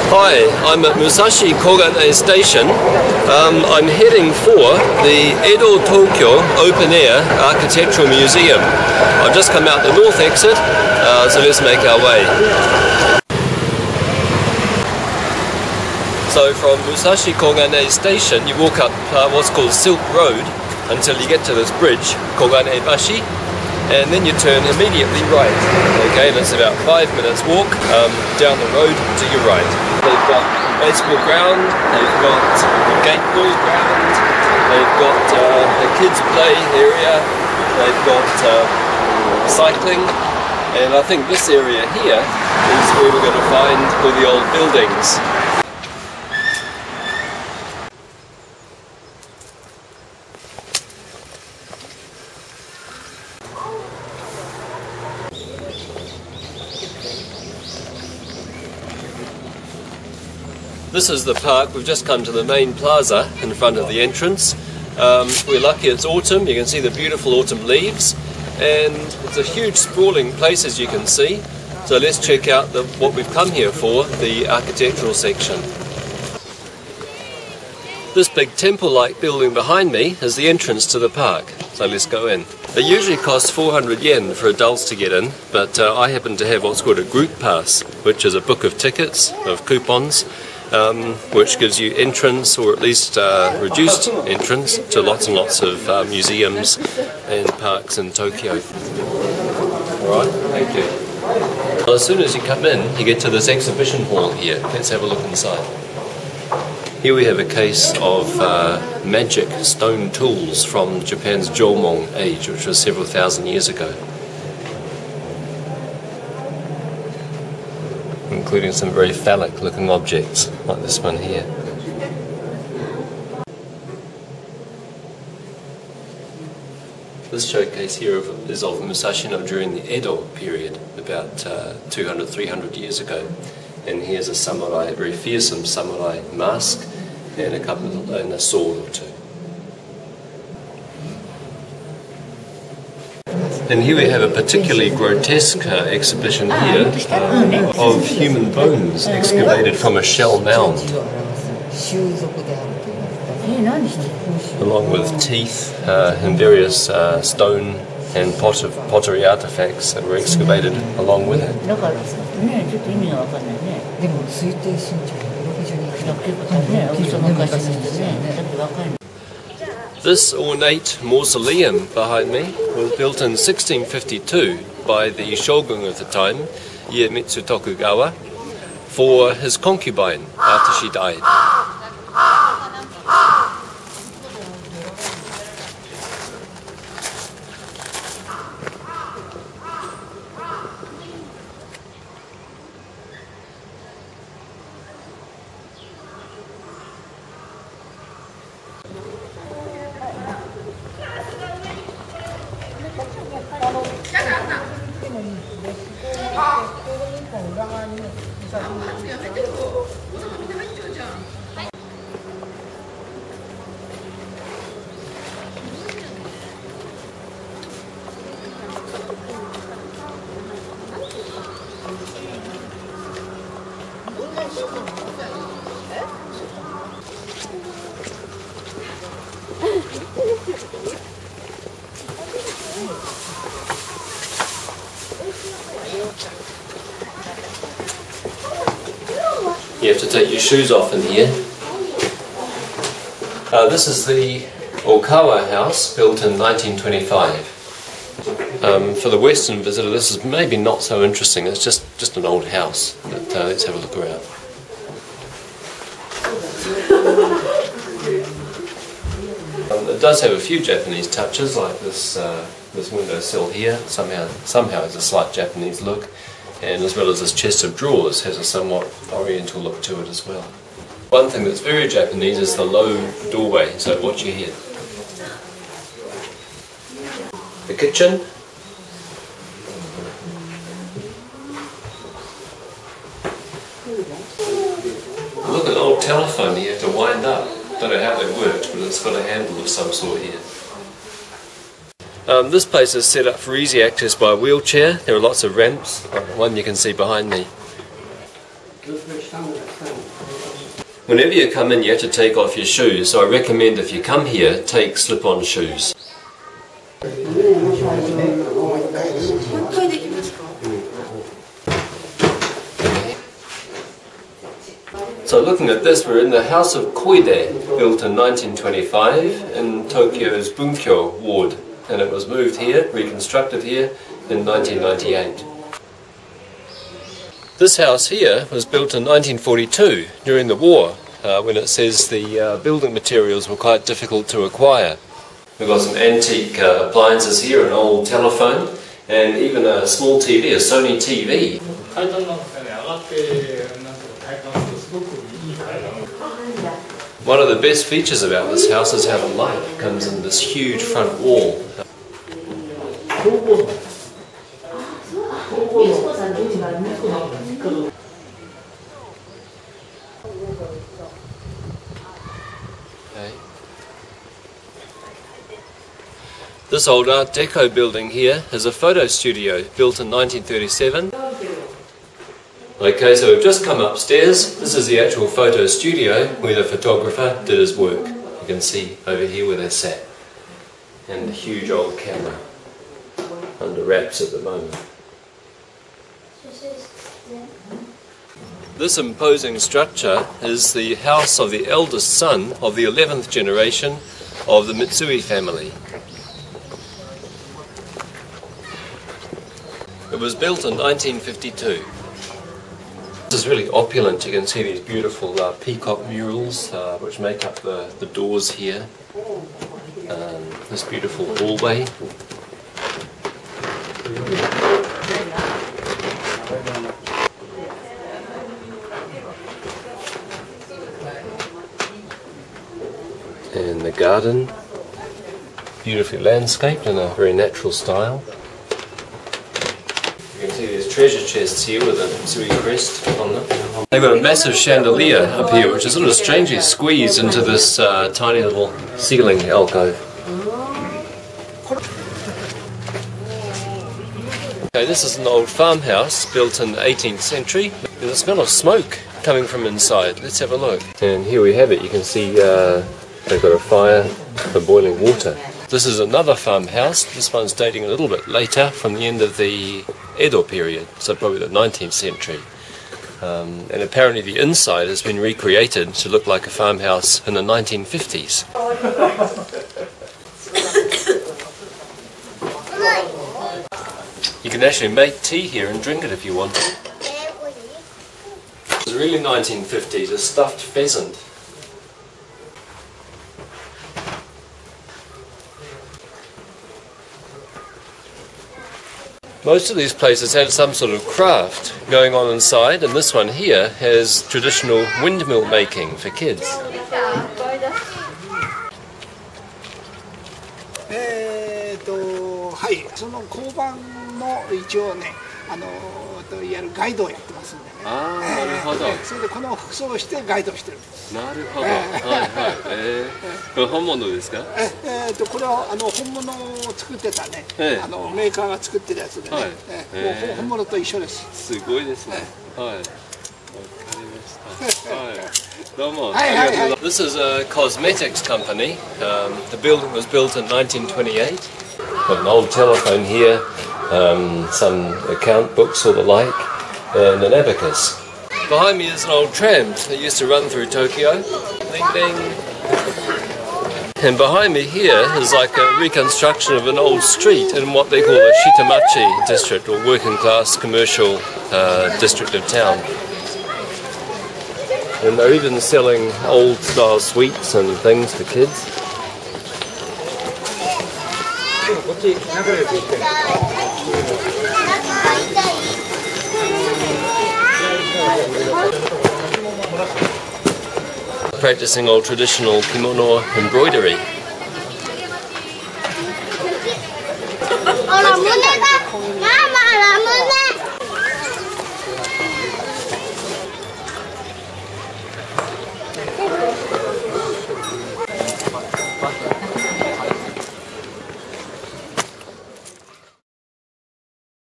Hi, I'm at Musashi Kogane Station. I'm heading for the Edo-Tokyo Open Air Architectural Museum. I've just come out the north exit, so let's make our way. So from Musashi Kogane Station you walk up what's called Silk Road until you get to this bridge, Kogane Bashi, and then you turn immediately right. Okay, that's about 5 minutes walk down the road to your right. They've got baseball ground, they've got gateball ground, they've got a kids play area, they've got cycling, and I think this area here is where we're going to find all the old buildings. This is the park. We've just come to the main plaza in front of the entrance. We're lucky it's autumn. You can see the beautiful autumn leaves, and it's a huge sprawling place, as you can see. So let's check out what we've come here for, the architectural section. This big temple-like building behind me is the entrance to the park, so let's go in. It usually costs 400 yen for adults to get in, but I happen to have what's called a group pass, which is a book of tickets, of coupons, which gives you entrance, or at least reduced entrance, to lots and lots of museums and parks in Tokyo. Alright, thank you. Well, as soon as you come in, you get to this exhibition hall here. Let's have a look inside. Here we have a case of magic stone tools from Japan's Jomon age, which was several thousand years ago, including some very phallic looking objects like this one here. This showcase here is of Musashino during the Edo period, about 200-300 years ago. And here's a samurai, a very fearsome samurai mask, and a sword or two. And here we have a particularly grotesque exhibition here of human bones excavated from a shell mound, along with teeth and various stone and pottery artifacts that were excavated along with it. This ornate mausoleum behind me was built in 1652 by the shogun of the time, Iemitsu Tokugawa, for his concubine after she died. You have to take your shoes off in here. This is the Okawa house, built in 1925. For the Western visitor, this is maybe not so interesting. It's just an old house. But let's have a look around. It does have a few Japanese touches, like this windowsill here. Somehow has a slight Japanese look. And as well as this chest of drawers has a somewhat oriental look to it as well. One thing that's very Japanese is the low doorway, so watch your head. The kitchen. Look at an old telephone you have to wind up. Don't know how they worked, but it's got a handle of some sort here. This place is set up for easy access by wheelchair. There are lots of ramps, one you can see behind me. Whenever you come in you have to take off your shoes, so I recommend if you come here, take slip-on shoes. So looking at this, we're in the House of Koide, built in 1925 in Tokyo's Bunkyo ward, and it was moved here, reconstructed here in 1998. This house here was built in 1942 during the war, when it says the building materials were quite difficult to acquire. We've got some antique appliances here, an old telephone, and even a small TV, a Sony TV. One of the best features about this house is how the light comes in this huge front wall. Okay. This old Art Deco building here is a photo studio built in 1937. Okay, so we've just come upstairs. This is the actual photo studio where the photographer did his work. You can see over here where they sat. And a huge old camera under wraps at the moment. This imposing structure is the house of the eldest son of the 11th generation of the Mitsui family. It was built in 1952. This is really opulent. You can see these beautiful peacock murals which make up the doors here. This beautiful hallway. And the garden, beautifully landscaped in a very natural style. You can see there's treasure chests here with a Mitsui crest on them. They've got a massive chandelier up here which is sort of strangely squeezed into this tiny little ceiling alcove. Okay, this is an old farmhouse built in the 18th century. There's a smell of smoke coming from inside. Let's have a look. And here we have it. You can see they've got a fire for boiling water. This is another farmhouse. This one's dating a little bit later, from the end of the Edo period, so probably the 19th century. And apparently the inside has been recreated to look like a farmhouse in the 1950s. You can actually make tea here and drink it if you want. It's really 1950s, a stuffed pheasant. Most of these places had some sort of craft going on inside, and this one here has traditional windmill making for kids. はい、その交番の一応ね、いわゆるガイドをやってますんでね。ああ、なるほど。それでこの服装をしてガイドしてるんです。なるほど。はいはい。これ本物ですか？これは本物を作ってたね、メーカーが作ってるやつでね、もう本物と一緒です。すごいですね。はい。わかりました。はい。どうも。はいはいはい。This is a cosmetics company. The building was built in 1928. Got an old telephone here, some account books or the like, and an abacus. Behind me is an old tram that used to run through Tokyo. Ding ding. And behind me here is like a reconstruction of an old street in what they call the Shitamachi district, or working class commercial district of town. And they're even selling old style sweets and things for kids. Practicing old traditional kimono embroidery.